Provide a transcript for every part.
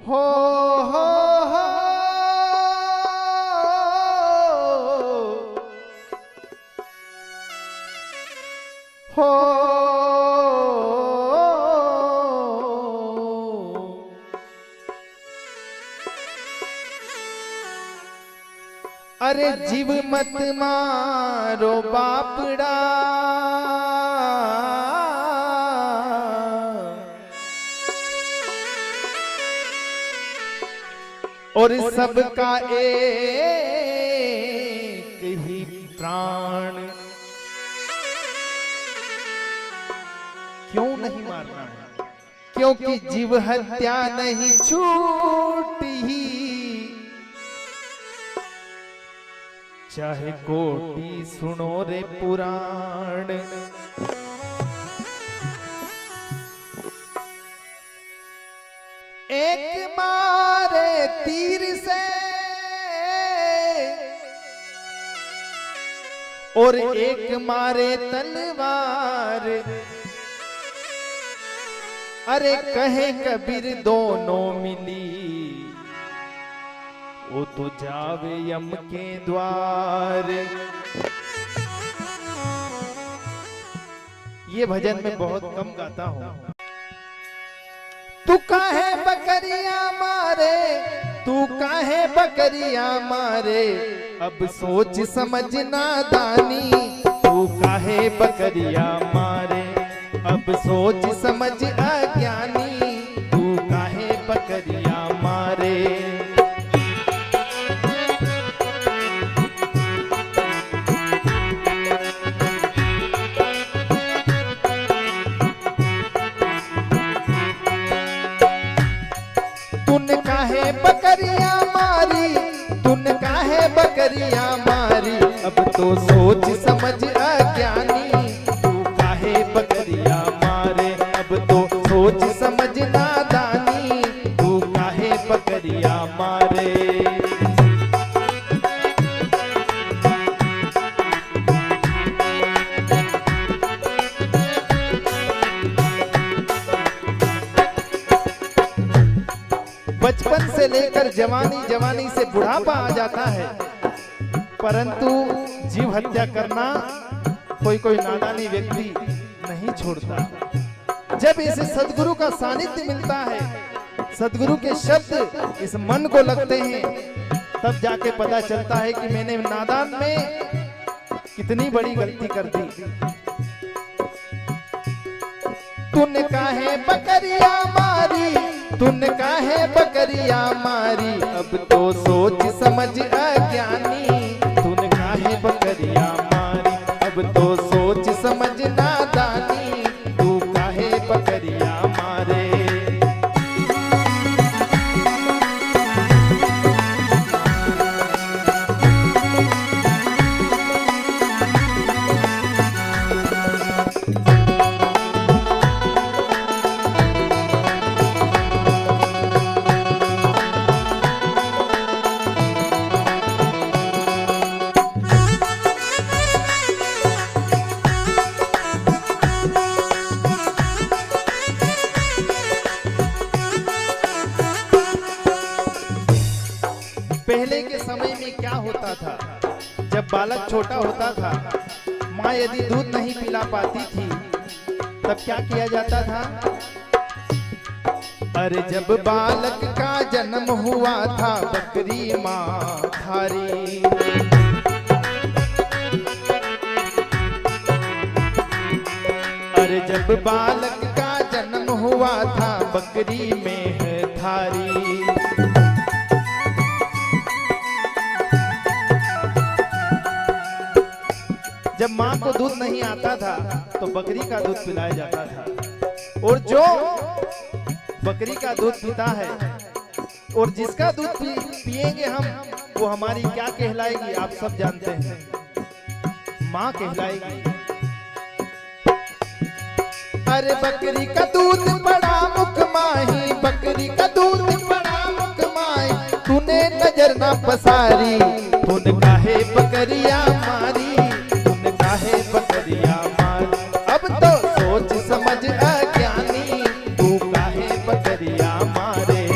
हो हो हो हो अरे जीव मत मारो बापड़ा और सबका एक ही प्राण। क्यों नहीं मारना है? क्योंकि जीव हत्या नहीं छूटी, चाहे कोटि सुनो रे पुराण। एक मारे तीर से और एक मारे तलवार। अरे कहे कबीर दोनों मिली, वो तो जावे यम के द्वार। ये भजन में बहुत कम गाता हूं। तू काहे बकरियां मारे, तू काहे बकरियां मारे, अब सोच समझ नादानी। तू काहे बकरियां मारे, अब सोच समझ अज्ञानी। तू काहे बकरियां मारे। तूने काहे बकरियां मारी, तूने काहे बकरियां मारी, अब तो सोच समझ अज्ञानी। तू काहे बकरियां मारे, अब तो सोच समझ नादानी। तू काहे बकरियां मारे। बचपन से लेकर जवानी, जवानी से बुढ़ापा आ जाता है, परंतु जीव हत्या करना कोई कोई नादानी व्यक्ति नहीं छोड़ता। जब इसे सदगुरु का सानिध्य मिलता है, सदगुरु के शब्द इस मन को लगते हैं, तब जाके पता चलता है कि मैंने नादान में कितनी बड़ी गलती कर दी। तूने काहे बकरियां मारी, तूने काहे बकरियां मारी, अब तो सोच समझ अज्ञानी। तूने काहे बकरियां मारी, अब तो सोच समझ नादानी। तू काहे बकरियां मारे। पहले के समय में क्या होता था, जब बालक छोटा होता था, माँ यदि दूध नहीं पिला पाती थी, तब क्या किया जाता था? अरे जब बालक का जन्म हुआ था, बकरी माँ थारी। अरे जब बालक का जन्म हुआ था, बकरी में है थारी। जब माँ को दूध नहीं आता था, तो बकरी का दूध पिलाया जाता था। और जो बकरी का दूध पीता है और जिसका दूध पिएंगे हम, वो हमारी क्या कहलाएगी आप सब जानते हैं, माँ कहलाएगी। अरे बकरी का दूध बड़ा मुख माही, बकरी का दूध बड़ा मुख माही, तूने नजर ना पसारी। तूने काहे बकरियां मारी, तूने काहे बकरियां मारी, अब तो सोच समझ अज्ञानी। तू काहे बकरियां मारे।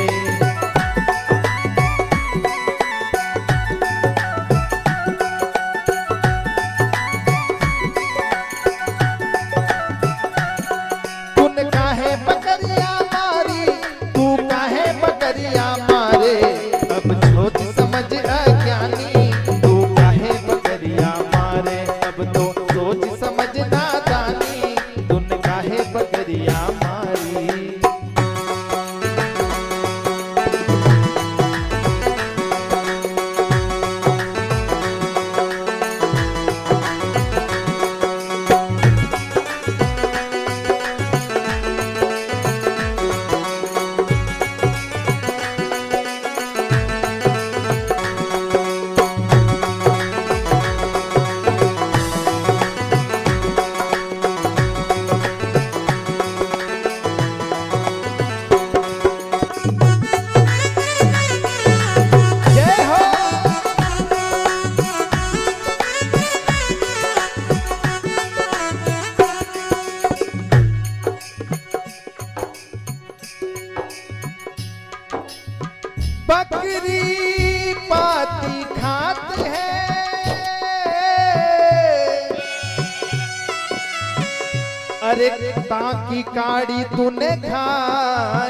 अरे ताकि काड़ी तूने खा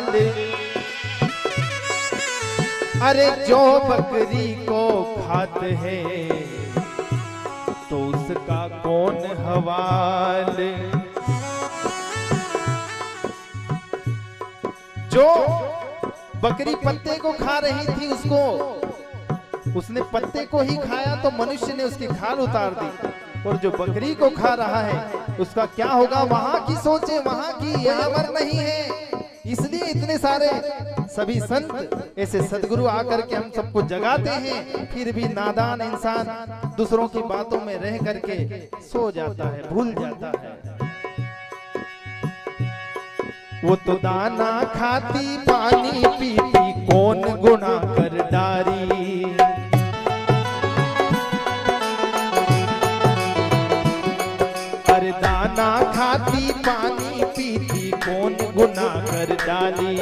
ले, अरे जो बकरी को खाते हैं तो उसका कौन हवाले। जो बकरी पत्ते को खा रही थी उसने पत्ते को ही खाया तो मनुष्य ने उसकी खाल उतार दी, और जो बकरी को खा रहा है उसका क्या होगा, वहां की सोचे वहां की, यह अमर नहीं है। इसलिए इतने सारे सभी संत ऐसे सदगुरु आकर के हम सबको जगाते हैं, फिर भी नादान इंसान दूसरों की बातों में रह करके सो जाता है, भूल जाता है। वो तो दाना खाती पानी पीती कौन गुनाह कर डारी, अरे दाना खाती पानी पीती कौन गुनाह कर डाली।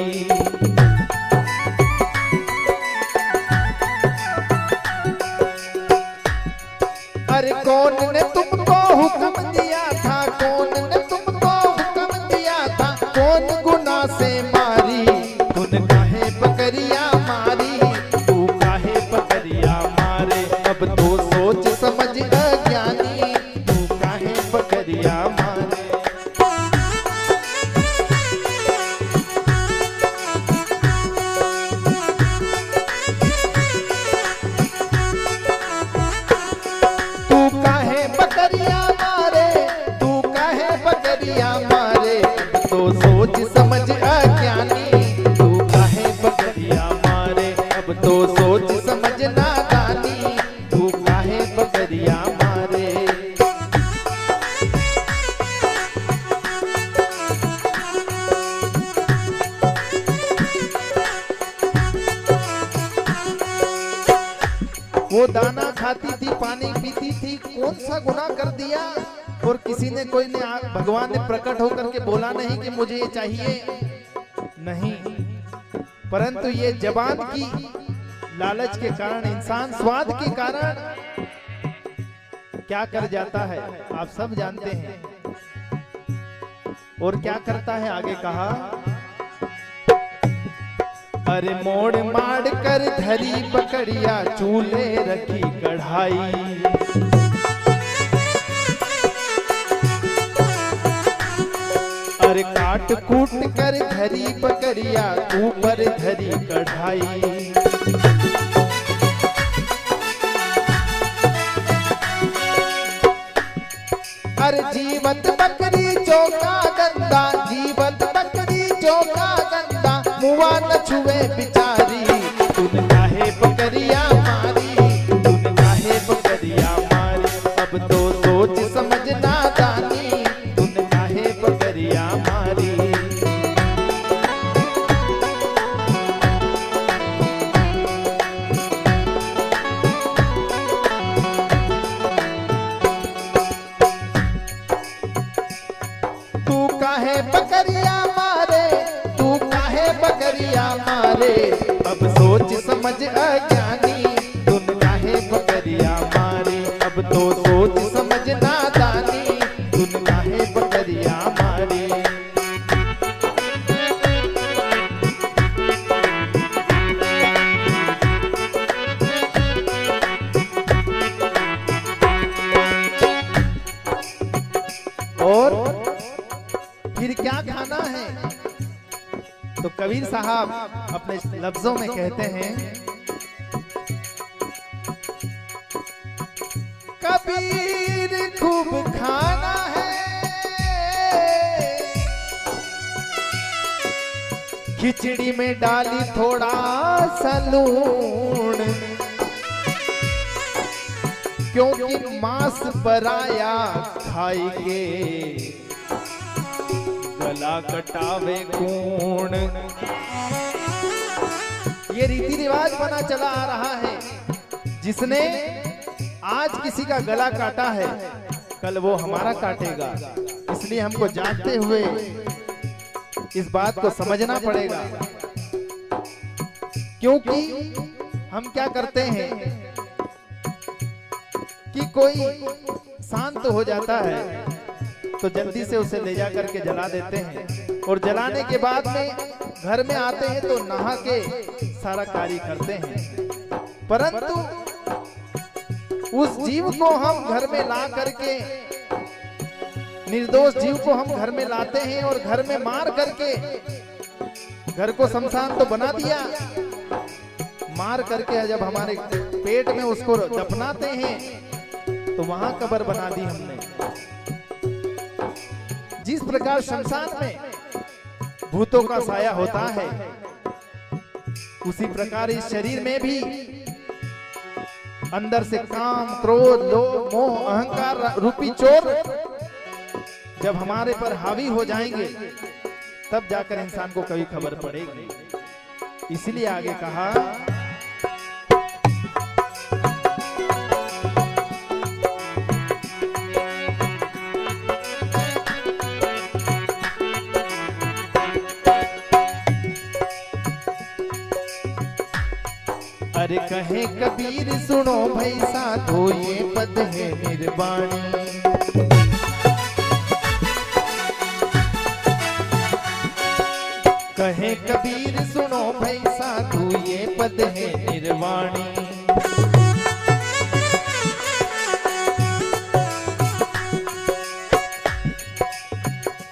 अरे कौन ने तुमको हुक्म दिया था, कौन ने तुमको हुक्म दिया था, कौन गुनाह से मारी, तूने काहे बकरिया मारी, तू काहे बकरिया मारे, अब तो सोच समझ अज्ञानी, तू काहे बकरिया मारे। समझ अज्ञानी, तू काहे बकरिया मारे, अब तो सोच समझ नादानी, तू काहे बकरिया मारे। वो दाना खाती थी पानी पीती थी, कौन सा गुनाह कर दिया, और किसी ने कोई ने भगवान ने प्रकट होकर के बोला नहीं कि मुझे ये चाहिए, नहीं, परंतु ये जबान की लालच के कारण, इंसान स्वाद के कारण क्या कर जाता है आप सब जानते हैं। और क्या करता है आगे कहा, अरे मोड़ माड़ कर धरी बकड़िया चूल्हे रखी कढ़ाई, अरे काट कूट कर धरी बकरिया ऊपर धरी कढ़ाई। अरे जीवत बकरी चौका गंदा, जीवत बकरी चौका गंदा, मुआ न छुए बिचारी, तूने काहे बकरिया मारी, तूने काहे बकरिया मारी, अब तो सोच समझ नादानी, तूने काहे बकरिया मारी। तू काहे बकरिया मारे, तू काहे बकरिया मारे, अब सोच समझ अज्ञानी, तूने काहे बकरिया मारे, अब तो सोच समझ नादानी, तूने काहे बकरिया मारे। और फिर क्या खाना है, तो कबीर साहब अपने लफ्जों में कहते हैं, कबीर खूब खाना है, खिचड़ी में डाली थोड़ा सा लूण, क्योंकि मांस बराया खाएंगे गला कटावे कौन। ये रीति रिवाज बना चला आ रहा है, जिसने आज किसी का गला काटा है कल वो हमारा काटेगा, इसलिए हमको जानते हुए इस बात को समझना पड़ेगा। क्योंकि हम क्या करते हैं कि कोई शांत हो जाता है तो जल्दी से उसे ले जा करके जला देते हैं। और जलाने के बाद में घर में आते हैं तो नहा के सारा कार्य करते हैं। परंतु उस जीव को हम घर में ला करके, निर्दोष जीव को हम घर में लाते हैं और घर में मार करके, घर को शमशान तो बना दिया, मार करके जब हमारे पेट में उसको दफनाते हैं तो वहां कब्र बना दी हमने। जिस प्रकार शमशान में भूतों का साया होता है, उसी प्रकार इस शरीर में भी अंदर से काम, क्रोध, लोभ, मोह, अहंकार रूपी चोर जब हमारे पर हावी हो जाएंगे तब जाकर इंसान को कभी खबर पड़ेगी। इसलिए आगे कहा, अरे कहे कबीर सुनो भाई साधो ये पद है निर्वाणी। कहे कबीर सुनो भाई साधु ये पद है निर्वाणी।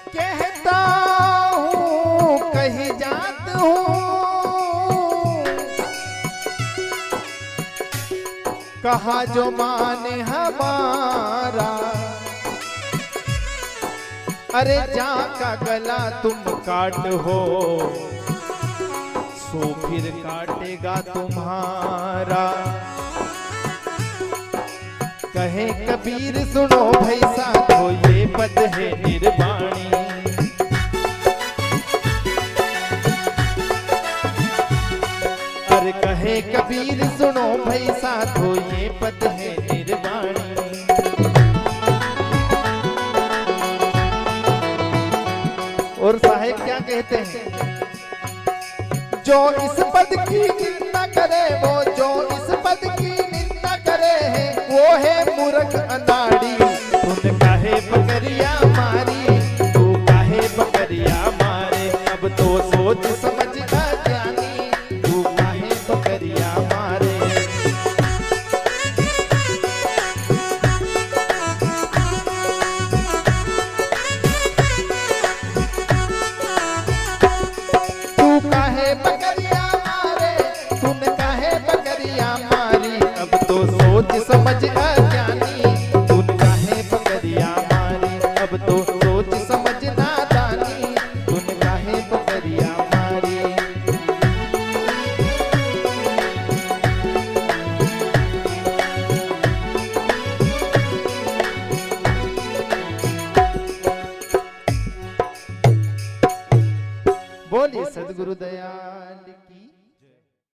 कहता हूँ कही जात हूँ, कहा जो माने हमारा, अरे जा का गला तुम काट हो, सो फिर काटेगा तुम्हारा। कहे कबीर सुनो भाई साधो ये पद है निर्वाणी। अरे कहे कबीर सुनो भाई साधो ये पद है निर्वाणी। और साहेब क्या कहते हैं, जो इस पद की निंदा करे, वो जो इस पद की निंदा करे है, वो है मूर्ख अनाड़ी। तूने काहे बकरिया मारी, तू काहे बकरिया मारे, अब तो सोच